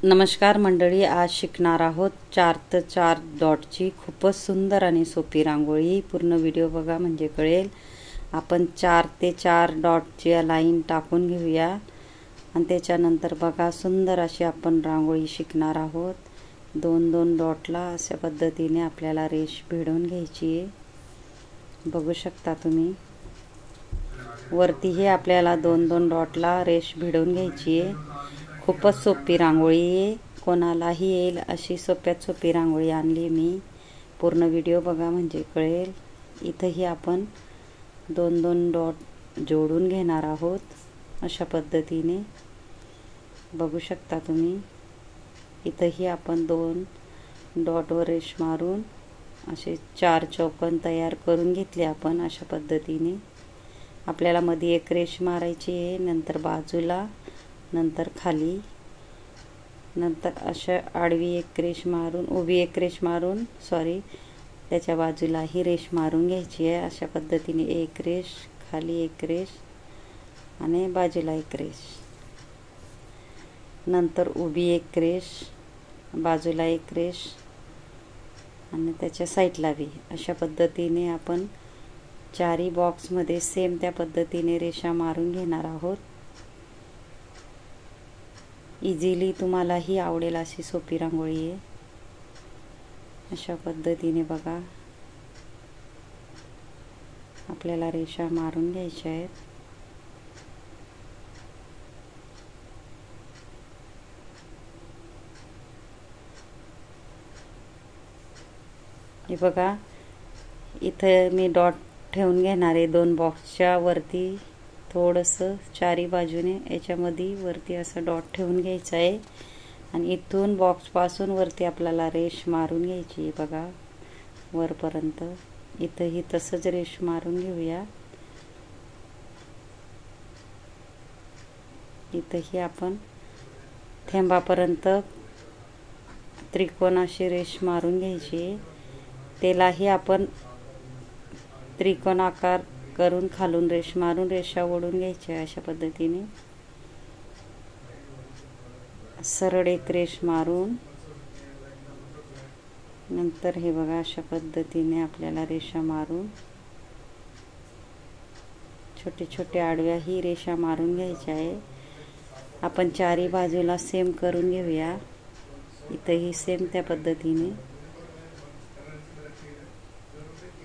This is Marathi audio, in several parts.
नमस्कार मंडळी, आज शिकणार आहोत 4 ते 4 डॉटची खूपच सुंदर आणि सोपी रांगोळी। पूर्ण व्हिडिओ बघा म्हणजे कळेल। आपण 4 ते 4 डॉटची लाईन टाकून घेऊया आणि त्याच्यानंतर बघा सुंदर अशी आपण रांगोळी शिकणार आहोत। 2-2 डॉटला अशा पद्धतीने आपल्याला रेष भिडवून घ्यायची आहे। बघू शकता तुम्ही वरतीही आपल्याला 2-2 डॉटला रेष भिडवून घ्यायची आहे। खूपच सोपी रांगोळी आहे, कोणालाही येईल अशी सोप्यात सोपी रांगोळी आणली मी। पूर्ण व्हिडिओ बघा म्हणजे कळेल। इथंही आपण 2-2 डॉट जोडून घेणार आहोत अशा पद्धतीने। बघू शकता तुम्ही इथंही आपण 2 डॉटवर रेष मारून असे 4 चौकोन तयार करून घेतले आपण अशा पद्धतीने। आपल्याला मध्ये एक रेष मारायची आहे, नंतर बाजूला, नंतर खाली, नंतर अशा आडवी एक रेष मारून, उभी एक रेष मारून त्याच्या बाजूला ही रेष मारून घ्यायची आहे। अशा पद्धतीने एक रेष, खाली एक रेष आणि बाजूला एक रेष, नंतर उभी एक रेष, बाजूला एक रेष आणि त्याच्या साईडला बी। अशा पद्धतीने आपण चारही बॉक्समध्ये सेम त्या पद्धतीने रेषा मारून घेणार आहोत। इझिली तुम्हालाही आवडेल अशी सोपी रांगोळी आहे। अशा पद्धतीने बघा आपल्याला रेषा मारून घ्यायच्या आहेत। हे बघा इथं मी डॉट ठेवून घेणार आहे 2 बॉक्सच्या वरती। थोडंसं चारी बाजूने याच्यामध्ये वरती असं डॉट ठेवून घ्यायचं आहे आणि इथून बॉक्सपासून वरती आपल्याला रेष मारून घ्यायची आहे बघा वरपर्यंत। इथंही तसंच रेष मारून घेऊया। इथंही आपण थेंबापर्यंत त्रिकोणाची रेष मारून घ्यायची आहे। त्यालाही आपण त्रिकोण आकार करून खालून रेष मारून रेषा ओढून घ्यायच्या। अशा पद्धतीने सरळ एक रेष मारून नंतर हे बघा अशा पद्धतीने आपल्याला रेषा मारून छोटे छोटे आडव्या ही रेषा मारून घ्यायच्या आहे। आपण चारही बाजूला सेम करून घेऊया। इथंही सेम त्या पद्धतीने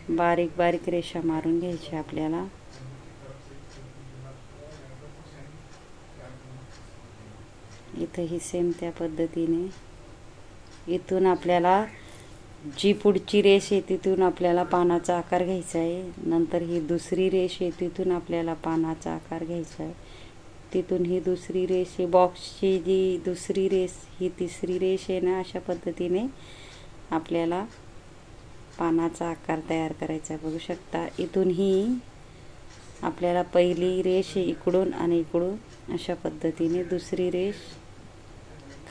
बारीक बारीक रेषा मारून घ्यायच्या आपल्याला। इथंही सेम त्या पद्धतीने इथून आपल्याला जी पुढची रेष आहे तिथून आपल्याला पानाचा आकार घ्यायचा आहे। नंतर ही दुसरी रेष आहे तिथून आपल्याला पानाचा आकार घ्यायचा आहे। तिथून ही दुसरी रेष आहे, बॉक्सची जी दुसरी रेष ही तिसरी रेष आहे ना, अशा पद्धतीने आपल्याला पानाचा आकार तयार करायचा आहे। बघू शकता इथून ही आपल्याला पहिली रेष इकडून आणि इकडून अशा पद्धतीने दुसरी रेष,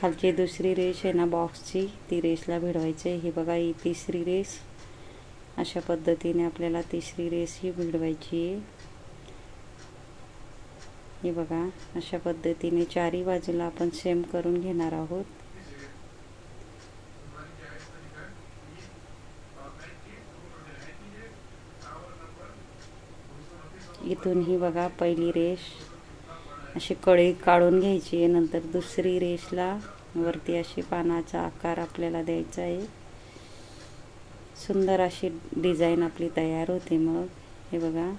खालची दुसरी रेष आहे ना बॉक्सची, ती रेषला भिडवायची आहे। ही बघा ही तिसरी रेष, अशा पद्धतीने आपल्याला तिसरी रेष ही भिडवायची आहे। हे बघा अशा पद्धतीने चारही बाजूला आपण सेम करून घेणार आहोत। इथून ही बघा पहिली रेष अशी कळी काढून घ्यायची आहे। नंतर दुसरी रेषला वरती अशी पानाचा आकार आपल्याला द्यायचा आहे। सुंदर अशी डिझाईन आपली तयार होते। मग हे बघा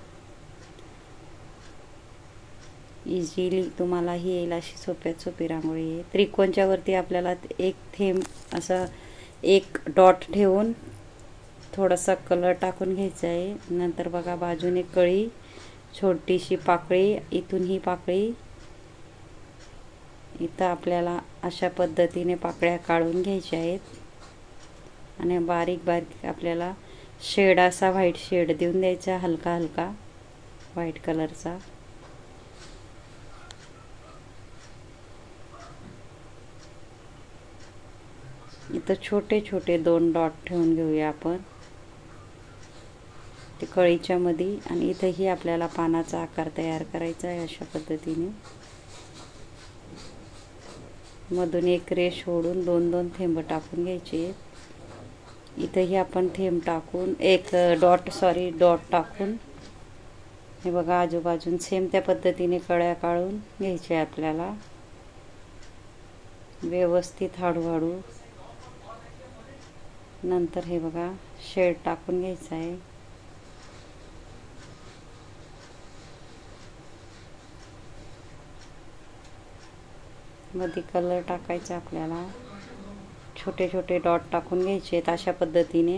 इझिली तुम्हालाही येईल अशी सोप्यात सोपी रांगोळी आहे। त्रिकोणच्या वरती आपल्याला एक थेंब असा एक डॉट ठेवून थोडासा कलर टाकून घ्यायचा आहे। नंतर बघा बाजूने कळी, छोटीशी पाकळी, इथून ही पाकळी, इथं आपल्याला अशा पद्धतीने पाकळ्या काढून घ्यायच्या आहेत आणि बारीक बारीक आपल्याला शेड असा व्हाईट शेड देऊन द्यायचा, हलका हलका व्हाईट कलरचा। इथं छोटे छोटे 2 डॉट ठेवून घेऊया आपण ते कळीच्या मध्ये आणि इथंही आपल्याला पानाचा आकार तयार करायचा आहे अशा पद्धतीने। मधून एक रेष ओढून 2-2 थेंब टाकून घ्यायचे। इथंही आपण थेंब टाकून एक डॉट टाकून हे बघा आजूबाजून सेम त्या पद्धतीने कळ्या काढून घ्यायच्या आपल्याला व्यवस्थित हळूहळू। नंतर हे बघा शेड टाकून घ्यायचा आहे। मध्ये कलर टाकायचा आपल्याला, छोटे छोटे डॉट टाकून घ्यायचे अशा पद्धतीने।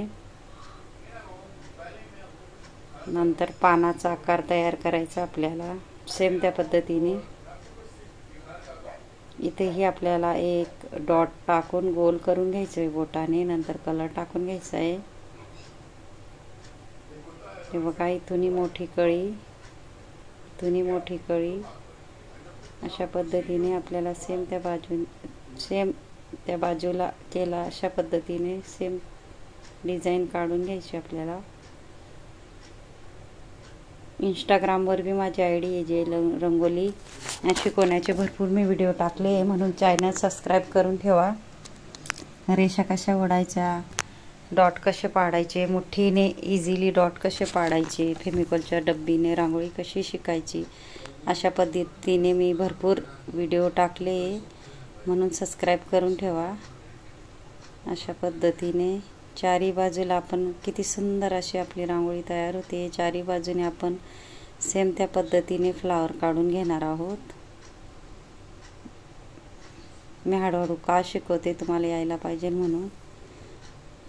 नंतर पानाचा आकार तयार करायचा आपल्याला सेम त्या पद्धतीने। इथेही आपल्याला एक डॉट टाकून गोल करून घ्यायचं आहे बोटाने, नंतर कलर टाकून घ्यायचा आहे। हे बघा इथूनही मोठी कळी, इथूनही मोठी कळी, अशा पद्धतीने आपल्याला सेम त्या बाजूला केला अशा पद्धतीने सेम डिझाईन काढून घ्यायची आपल्याला। इंस्टाग्रामवर भी माझी आयडी आहे जे रंगोली शिकवण्याचे भरपूर मी व्हिडिओ टाकले आहे, म्हणून चॅनल सबस्क्राईब करून ठेवा। रेषा कशा ओढायच्या, डॉट कसे पाडायचे, मुठीने इझिली डॉट कसे पाडायचे, फेमिकॉलच्या डब्बीने रांगोळी कशी शिकायची, अशा पद्धतीने मी भरपूर व्हिडिओ टाकले, म्हणून सबस्क्राईब करून ठेवा। अशा पद्धतीने चारी बाजूला आपण किती सुंदर अशी आपली रांगोळी तयार होते। चारी बाजूने आपण सेम त्या पद्धतीने फ्लावर काढून घेणार आहोत। मी हळूहळू का शिकवते तुम्हाला यायला पाहिजे म्हणून।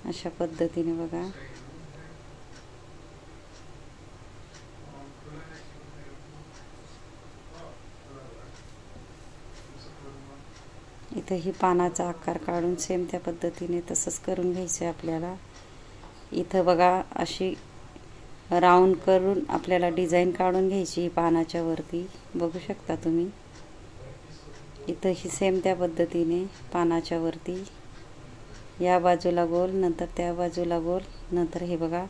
अशा पद्धतीने बघा इथंही पानाचा आकार काढून सेम त्या पद्धतीने तसंच करून घ्यायचं आहे आपल्याला। इथं बघा अशी राऊंड करून आपल्याला डिझाईन काढून घ्यायची पानाच्या वरती, बघू शकता तुम्ही। इथंही सेम त्या पद्धतीने पानाच्या वरती या बाजूला गोल, नंतर त्या बाजूला गोल, नंतर हे बघा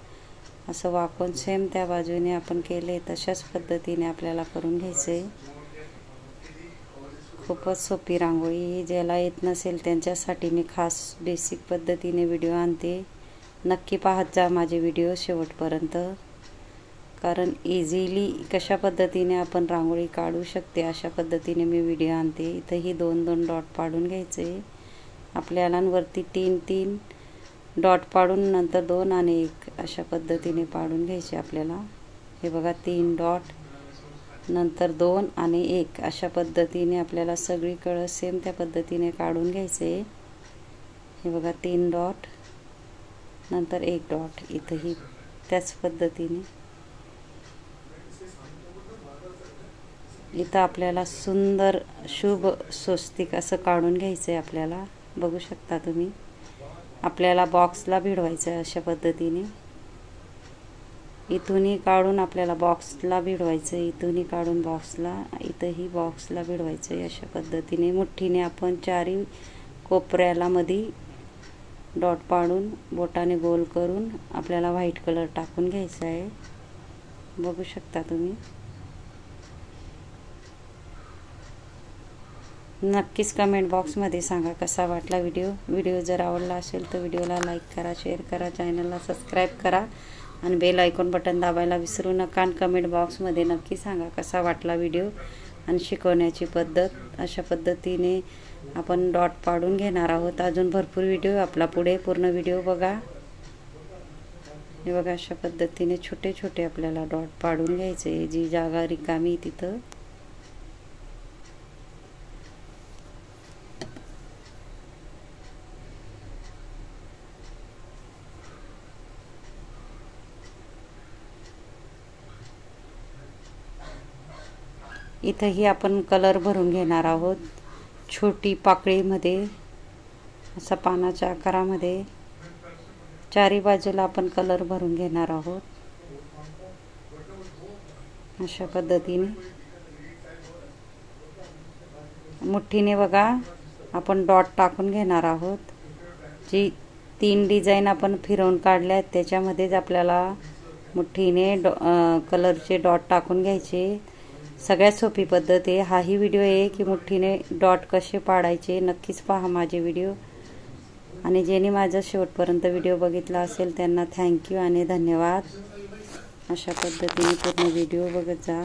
असं वाकून सेम त्या बाजूने आपण केले तशाच पद्धतीने आपल्याला करून घ्यायचं आहे। खूपच सोपी रांगोळी, ज्याला येत नसेल त्यांच्यासाठी मी खास बेसिक पद्धतीने व्हिडिओ आणते। नक्की पाहत जा माझे व्हिडिओ शेवटपर्यंत, कारण इझिली कशा पद्धतीने आपण रांगोळी काढू शकते अशा पद्धतीने मी व्हिडिओ आणते। इथंही 2-2 डॉट पाडून घ्यायचे आपल्याला, वरती 3-3 डॉट पाडून नंतर 2 आणि 1 अशा पद्धतीने पाडून घ्यायचे आपल्याला। हे बघा 3 डॉट नंतर 2 आणि 1 अशा पद्धतीने आपल्याला सगळीकडे सेम त्या पद्धतीने काढून घ्यायचे। हे बघा 3 डॉट नंतर 1 डॉट, इथंही त्याच पद्धतीने। इथं आपल्याला सुंदर शुभ स्वस्तिक असं काढून घ्यायचं आहे आपल्याला, बघू शकता तुम्ही। आपल्याला बॉक्सला भिडवायचं आहे अशा पद्धतीने। इथूनही काढून आपल्याला बॉक्सला भिडवायचं आहे, इथूनही काढून बॉक्सला, इथंही बॉक्सला भिडवायचं आहे अशा पद्धतीने। मुठीने आपण चारी कोपऱ्याला मध्ये डॉट पाडून बोटाने गोल करून आपल्याला व्हाईट कलर टाकून घ्यायचा आहे, बघू शकता तुम्ही। नक्कीच कमेंट बॉक्समध्ये सांगा कसा वाटला व्हिडिओ जर आवडला असेल तर व्हिडिओला लाईक करा, शेअर करा, चॅनलला सबस्क्राईब करा आणि बेल आयकॉन बटन दाबायला विसरू नका। आणि कमेंट बॉक्समध्ये नक्की सांगा कसा वाटला व्हिडिओ आणि शिकवण्याची पद्धत। अशा पद्धतीने आपण डॉट पाडून घेणार आहोत। अजून भरपूर व्हिडिओ आपला पुढे, पूर्ण व्हिडिओ बघा। हे बघा अशा पद्धतीने छोटे छोटे आपल्याला डॉट पाडून घ्यायचे, जी जागा रिकामी तिथं। इथंही आपण कलर भरून घेणार आहोत, छोटी पाकळीमध्ये असा पानाच्या आकारामध्ये चारी बाजूला आपण कलर भरून घेणार आहोत अशा पद्धतीने। मुठीने बघा आपण डॉट टाकून घेणार आहोत। जी 3 डिझाईन आपण फिरवून काढल्या त्याच्यामध्येच आपल्याला मुठीने कलरचे डॉट टाकून घ्यायचे सगळ्यात सोपी पद्धत आहे। हाही व्हिडिओ आहे की मुठ्ठीने डॉट कसे पाडायचे, नक्कीच पहा माझे व्हिडिओ। आणि ज्यांनी माझा शेवटपर्यंत व्हिडिओ बघितला असेल त्यांना थँक्यू आणि धन्यवाद। अशा पद्धतीने पूर्ण व्हिडिओ बघत जा।